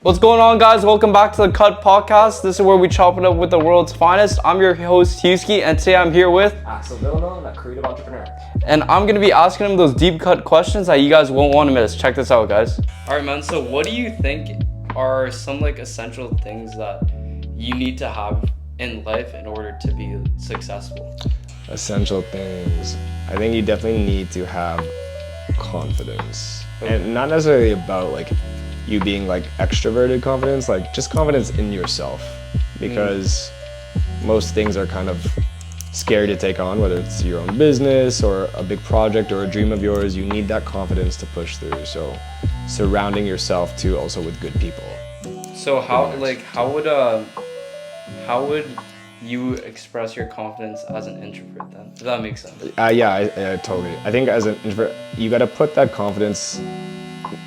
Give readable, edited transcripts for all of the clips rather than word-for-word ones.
What's going on, guys? Welcome back to the Cut Podcast. This is where we chop it up with the world's finest. I'm your host, Husky, and today I'm here with Axel, Villamil, a creative entrepreneur. And I'm going to be asking him those deep cut questions that you guys won't want to miss. Check this out, guys. All right, man. So what do you think are some essential things that you need to have in life in order to be successful? Essential things. I think you definitely need to have confidence. Okay. And not necessarily about you being extroverted confidence, just confidence in yourself. Because most things are kind of scary to take on, whether it's your own business or a big project or a dream of yours. You need that confidence to push through. So surrounding yourself too also with good people. So how would you express your confidence as an introvert then? Does that make sense? Yeah, I totally. I think as an introvert, you got to put that confidence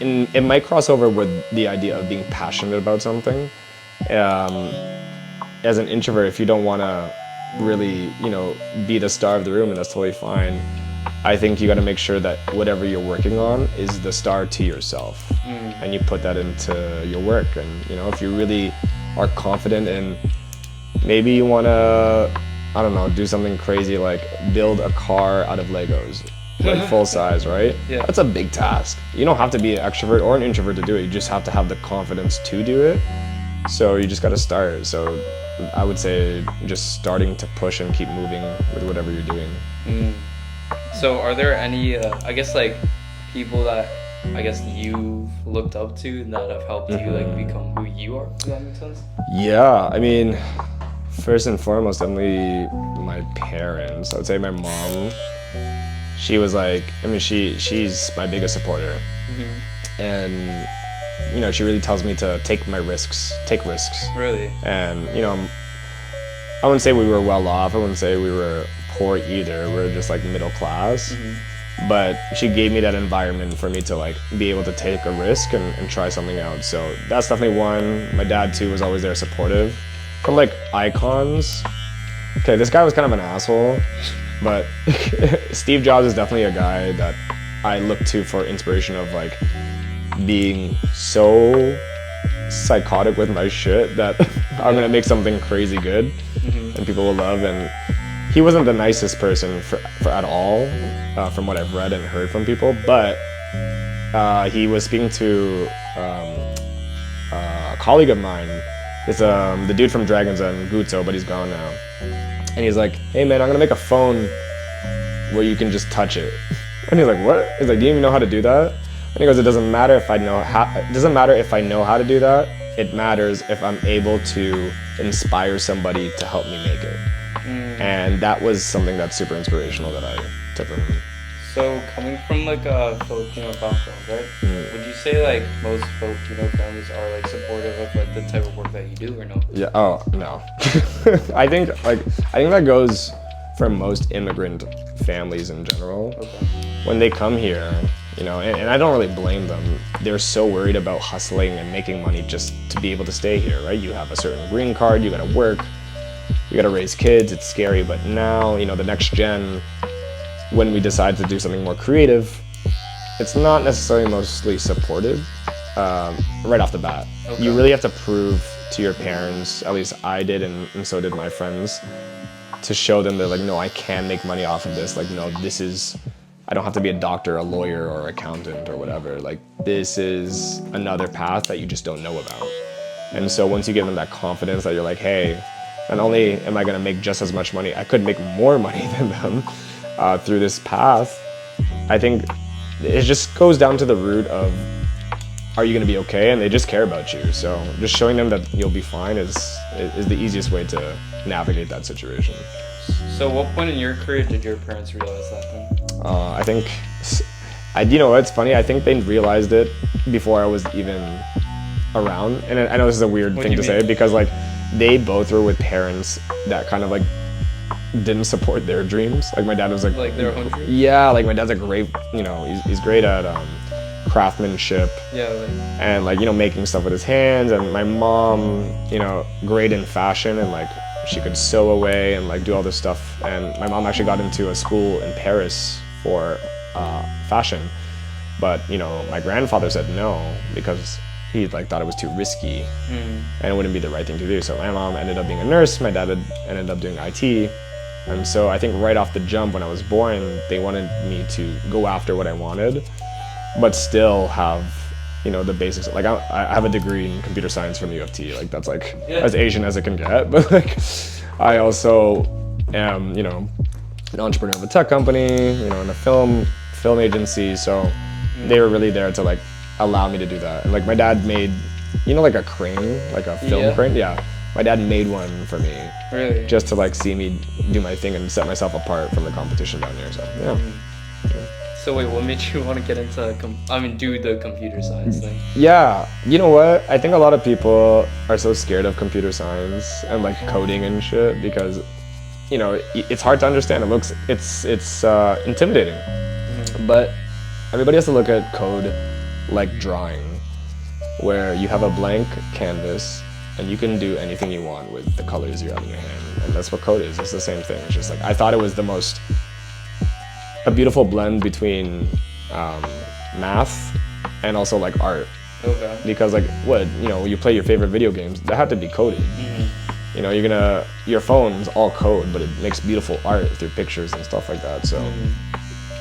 in. It might cross over with the idea of being passionate about something. As an introvert, if you don't want to really, be the star of the room, and that's totally fine. I think you got to make sure that whatever you're working on is the star to yourself, and you put that into your work. And if you really are confident in, maybe you want to, I don't know, do something crazy like build a car out of Legos, full size, right? Yeah. That's a big task. You don't have to be an extrovert or an introvert to do it. You just have to have the confidence to do it. So you just got to start. So I would say just starting to push and keep moving with whatever you're doing. So are there any, people that you've looked up to that have helped you become who you are? Does that make sense? Yeah, I mean, first and foremost, definitely my parents. I would say my mom. She was she's my biggest supporter. And, she really tells me to take risks. Really? And, I wouldn't say we were well off. I wouldn't say we were poor either. We were just middle class. But she gave me that environment for me to be able to take a risk and try something out. So that's definitely one. My dad too was always there supportive. From icons, okay, this guy was kind of an asshole, but Steve Jobs is definitely a guy that I look to for inspiration of being so psychotic with my shit that I'm gonna make something crazy good and people will love. And he wasn't the nicest person for at all, from what I've read and heard from people, but he was speaking to a colleague of mine. It's the dude from Dragon's Den, Guzzo, but he's gone now. And he's like, hey man, I'm gonna make a phone where you can just touch it. And he's like, what? He's like, do you even know how to do that? And he goes, it doesn't matter if I know how to do that. It matters if I'm able to inspire somebody to help me make it. And that was something that's super inspirational that I took from him. So coming from a Filipino background, right? Would you say most Filipino families are supportive of the type of work that you do, or no? Yeah. Oh no. I think that goes for most immigrant families in general. Okay. When they come here, and I don't really blame them. They're so worried about hustling and making money just to be able to stay here, right? You have a certain green card, you gotta work, you gotta raise kids. It's scary, but now the next gen. When we decide to do something more creative, it's not necessarily mostly supported right off the bat. Okay. You really have to prove to your parents, at least I did and so did my friends, to show them that no, I can make money off of this. No, I don't have to be a doctor, a lawyer, or accountant or whatever. This is another path that you just don't know about. And so once you give them that confidence that you're hey, not only am I gonna make just as much money, I could make more money than them. Through this path, I think it just goes down to the root of, are you going to be okay? And they just care about you. So just showing them that you'll be fine is the easiest way to navigate that situation. So what point in your career did your parents realize that then? I think, it's funny. I think they realized it before I was even around. And I know this is a weird thing to say because they both were with parents that kind of didn't support their dreams. My dad was their own dreams? Yeah, my dad's a great, he's great at craftsmanship. Yeah. And making stuff with his hands. And my mom, great in fashion and she could sew away and do all this stuff. And my mom actually got into a school in Paris for fashion. But my grandfather said no because he like thought it was too risky and it wouldn't be the right thing to do. So my mom ended up being a nurse, my dad ended up doing IT. And so I think right off the jump when I was born, they wanted me to go after what I wanted, but still have, you know, the basics. Like I have a degree in computer science from U of T. Like that's like as Asian as it can get. But like I also am, you know, an entrepreneur of a tech company, you know, in a film agency. So they were really there to like allow me to do that. And like my dad made, you know, like a crane, like a film crane. Yeah. My dad made one for me. Really? Just to like see me do my thing and set myself apart from the competition down here. So yeah. So wait, what made you want to get into do the computer science thing? Yeah, you know what? I think a lot of people are so scared of computer science and like coding and shit because, you know, it's hard to understand. It's intimidating. But everybody has to look at code like drawing, where you have a blank canvas and you can do anything you want with the colors you have in your hand. And that's what code is. It's the same thing. It's just like, I thought it was a beautiful blend between math and also like art. Okay. Because like you know, you play your favorite video games, that had to be coded. You know, your phone's all code, but it makes beautiful art through pictures and stuff like that. So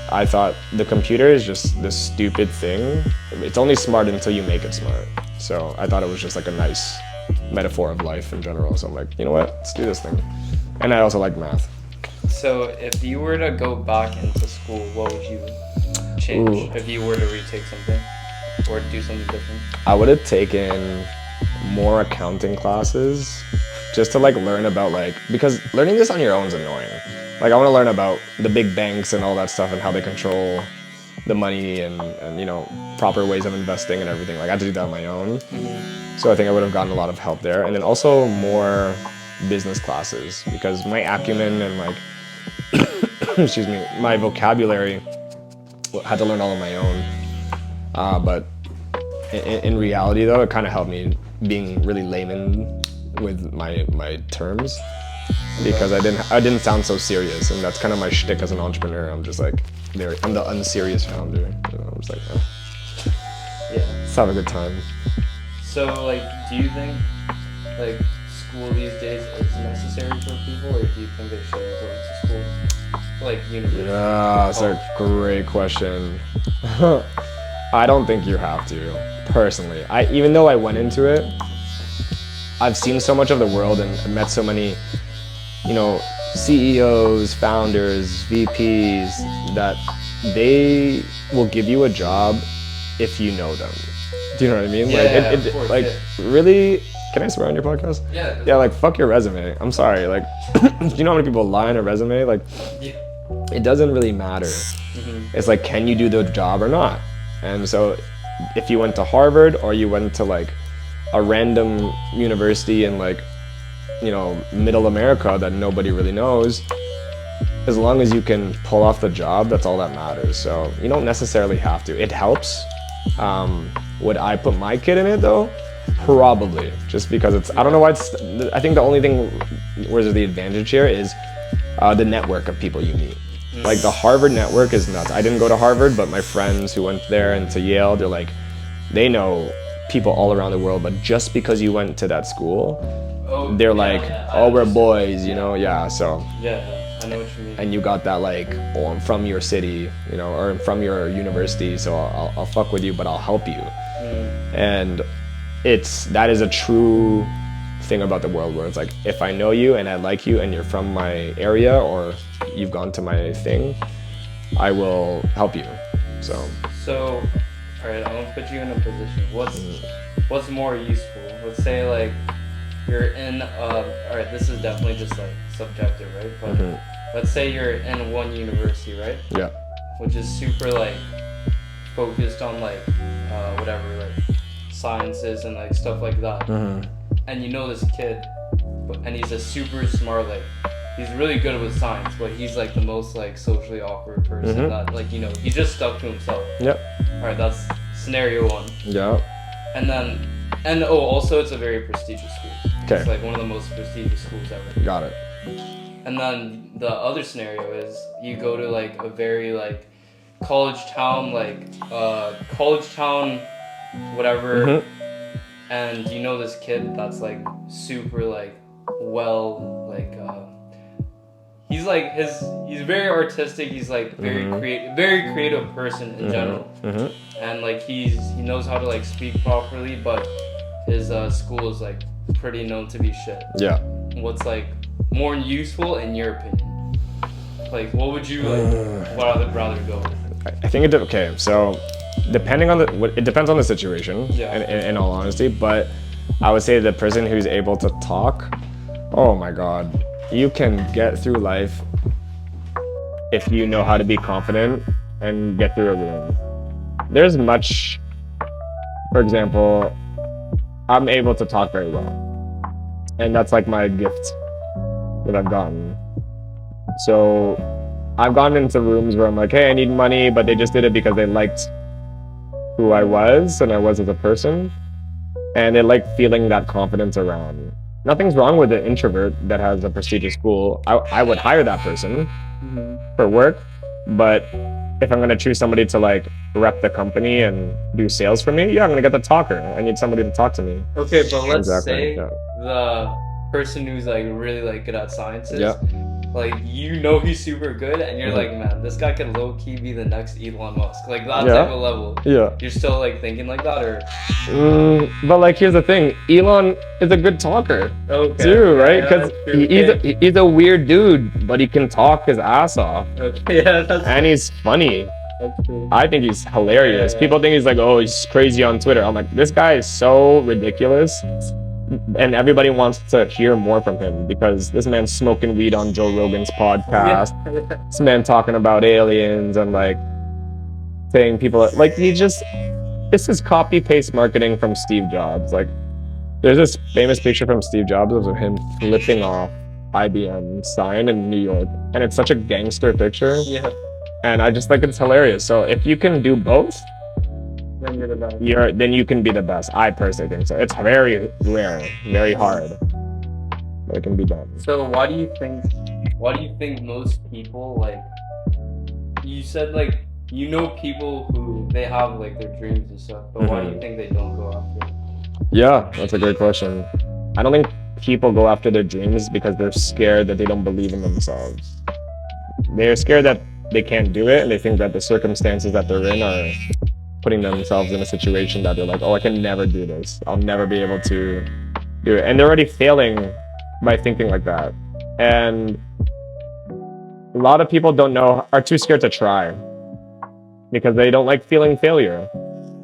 I thought the computer is just this stupid thing. It's only smart until you make it smart. So I thought it was just like a nice metaphor of life in general. So I'm like, you know what, let's do this thing. And I also like math. So if you were to go back into school, what would you change if you were to retake something or do something different? I would have taken more accounting classes just to like learn about because learning this on your own is annoying. Like I want to learn about the big banks and all that stuff and how they control the money and you know, proper ways of investing and everything. Like I had to do that on my own. So I think I would have gotten a lot of help there. And then also more business classes because my acumen and like, excuse me, my vocabulary had to learn all on my own. But in reality though, it kind of helped me being really layman with my terms because I didn't sound so serious, and that's kind of my shtick as an entrepreneur. I'm just like, I'm the unserious founder. You know, I'm just like, let's have a good time. So like, do you think like school these days is necessary for people, or do you think they should go to school, like university? Yeah, that's a great question. I don't think you have to, personally. Even though I went into it, I've seen so much of the world and met so many, you know, CEOs, founders, VPs, that they will give you a job if you know them. Do you know what I mean? Really, can I swear on your podcast? Yeah. Yeah, like fuck your resume. I'm sorry. Like, do you know how many people lie on a resume? Like, it doesn't really matter. It's like, can you do the job or not? And so if you went to Harvard or you went to like a random university in like, you know, middle America that nobody really knows, as long as you can pull off the job, that's all that matters. So you don't necessarily have to. It helps. Would I put my kid in it though? Probably, just because I don't know why I think the only thing where there's the advantage here is the network of people you meet. Like the Harvard network is nuts. I didn't go to Harvard, but my friends who went there and to Yale, they're like, they know people all around the world, but just because you went to that school, they're like, we're boys, you know? Yeah, so. Yeah, I know what you mean. And you got that like, I'm from your city, you know, or I'm from your university, so I'll fuck with you, but I'll help you. And that is a true thing about the world where it's like, if I know you and I like you and you're from my area or you've gone to my thing, I will help you. So, all right, I'm gonna put you in a position. What's more useful? Let's say like you're in all right, this is definitely just like subjective, right? But let's say you're in one university, right? Yeah. Which is super like focused on like whatever, like sciences and like stuff like that. And you know this kid, and he's a super smart, like he's really good with science, but he's like the most like socially awkward person that like, you know, he's just stuck to himself. Yep. All right, that's scenario one. Yeah. And also it's a very prestigious school. Okay. It's like one of the most prestigious schools ever. Got it. And then the other scenario is you go to like a very like college town, whatever, and you know this kid that's like super like well like he's like he's very artistic, he's like very creative person in general. And like he knows how to like speak properly, but his school is like pretty known to be shit. Yeah. What's like more useful in your opinion? Like what would you like what I would rather go with? I think okay, so depending on it depends on the situation, in all honesty, but I would say the person who's able to talk, oh my god, you can get through life if you know how to be confident and get through a room. There's much, for example, I'm able to talk very well, and that's like my gift that I've gotten. So I've gone into rooms where I'm like, hey, I need money, but they just did it because they liked who I was and I was as a person, and they like feeling that confidence around. Nothing's wrong with an introvert that has a prestigious school. I would hire that person for work, but if I'm gonna choose somebody to like rep the company and do sales for me, I'm gonna get the talker. I need somebody to talk to me. Okay, but let's say the person who's like really like good at sciences, like you know he's super good, and you're like, man, this guy could low key be the next Elon Musk, like that type of level. Yeah. You're still like thinking like that, or? But like, here's the thing: Elon is a good talker too, right? Because he's a weird dude, but he can talk his ass off. And he's funny. That's true. I think he's hilarious. People think he's like, oh, he's crazy on Twitter. I'm like, this guy is so ridiculous. And everybody wants to hear more from him because this man's smoking weed on Joe Rogan's podcast. This man talking about aliens and like saying people like this is copy paste marketing from Steve Jobs. Like there's this famous picture from Steve Jobs of him flipping off IBM sign in New York, and it's such a gangster picture. Yeah. And I just think it's hilarious. So if you can do both, then you're the best. Then you can be the best. I personally think so. It's very rare, very hard, but it can be done. So why do you think most people, like you said, like you know people who they have like their dreams and stuff, but why do you think they don't go after it? Yeah, that's a great question. I don't think people go after their dreams because they're scared that they don't believe in themselves. They're scared that they can't do it, and they think that the circumstances that they're in are putting themselves in a situation that they're like, oh, I can never do this. I'll never be able to do it. And they're already failing by thinking like that. And a lot of people are too scared to try because they don't like feeling failure.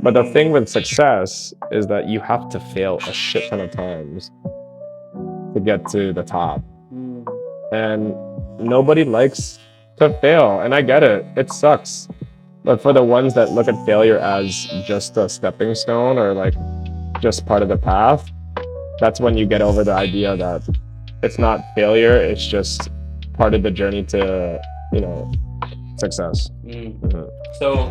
But the thing with success is that you have to fail a shit ton of times to get to the top. And nobody likes to fail, and I get it. It sucks. But for the ones that look at failure as just a stepping stone or like just part of the path, that's when you get over the idea that it's not failure, it's just part of the journey to, success. So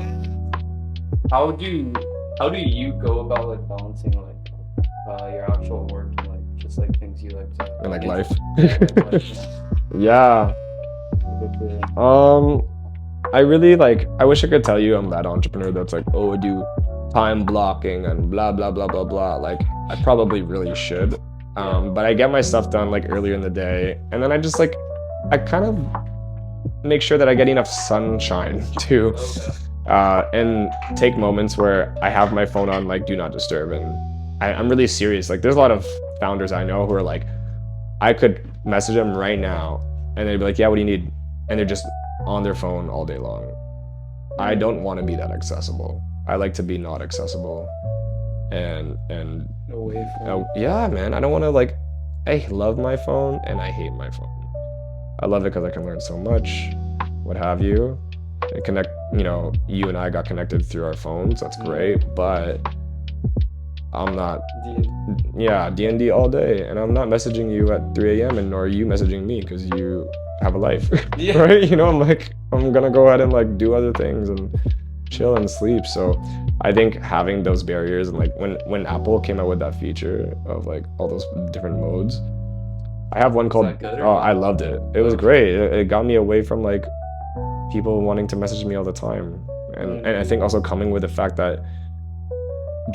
how do you go about like balancing like your actual work and like just like things you like to and like life? Yeah. I really I wish I could tell you I'm that entrepreneur that's like, oh, I do time blocking and blah blah blah blah blah. Like I probably really should, but I get my stuff done like earlier in the day, and then I kind of make sure that I get enough sunshine too, and take moments where I have my phone on like do not disturb, and I'm really serious. Like there's a lot of founders I know who are like, I could message them right now and they'd be like, yeah, what do you need? And they're just on their phone all day long. I don't want to be that accessible. I like to be not accessible, and away from yeah, man. I don't want to I love my phone and I hate my phone. I love it because I can learn so much, what have you, and connect. You and I got connected through our phones. That's great, but I'm not. D&D all day, and I'm not messaging you at 3 a.m. and nor are you messaging me because you have a life, right? I'm gonna go ahead and do other things and chill and sleep. So I think having those barriers, and when Apple came out with that feature of all those different modes, I have one called I loved it. It was great. It got me away from people wanting to message me all the time, and I think also coming with the fact that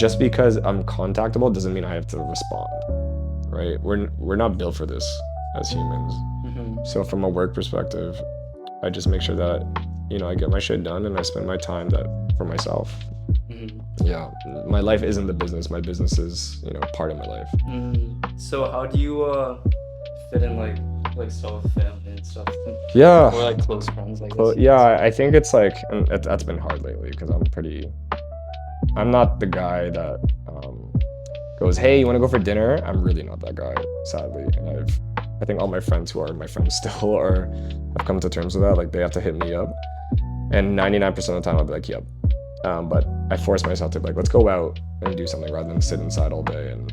just because I'm contactable doesn't mean I have to respond, right? We're not built for this as humans. So from a work perspective, I just make sure that, you know, I get my shit done and I spend my time for myself. Yeah, my life isn't the business. My business is, you know, part of my life. So how do you fit in like stuff with family and stuff? Yeah. Or like close friends, I guess. Well, yeah, I think it's like, and that's been hard lately because I'm not the guy that goes, hey, you want to go for dinner? I'm really not that guy, sadly. And I think all my friends who are my friends still have come to terms with that. Like, they have to hit me up. And 99% of the time I'll be like, yep. But I force myself to be like, let's go out and do something rather than sit inside all day and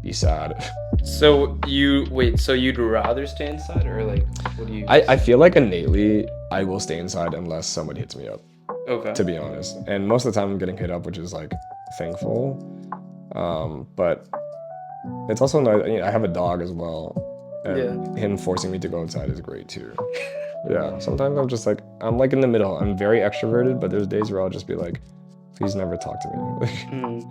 be sad. So you'd rather stay inside, or like, what do you? I feel like innately I will stay inside unless somebody hits me up. Okay. To be honest. And most of the time I'm getting hit up, which is like thankful. But it's also nice. You know, I have a dog as well. And him forcing me to go outside is great too. Yeah, sometimes I'm like in the middle. I'm very extroverted, but there's days where I'll just be like, please never talk to me.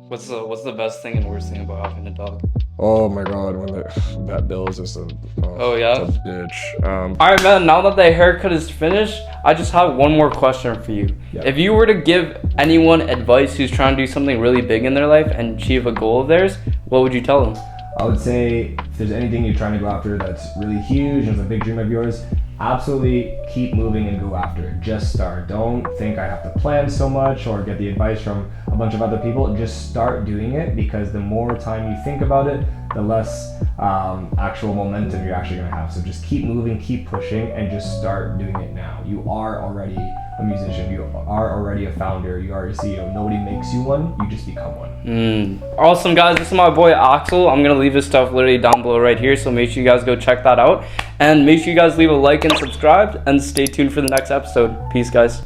What's the best thing and worst thing about having a dog? Oh my god, when the vet bill is just a bitch. All right, man, now that the haircut is finished, I just have one more question for you. Yeah. If you were to give anyone advice who's trying to do something really big in their life and achieve a goal of theirs, what would you tell them? I would say if there's anything you're trying to go after that's really huge and is a big dream of yours, absolutely keep moving and go after it. Just start. Don't think I have to plan so much or get the advice from a bunch of other people. Just start doing it, because the more time you think about it, the less actual momentum you're actually going to have. So just keep moving, keep pushing, and just start doing it now. You are already a musician. You are already a founder. You are a CEO. Nobody makes you one. You just become one. Awesome, guys. This is my boy Axel. I'm going to leave his stuff literally down below right here, so make sure you guys go check that out. And make sure you guys leave a like and subscribe, and stay tuned for the next episode. Peace, guys.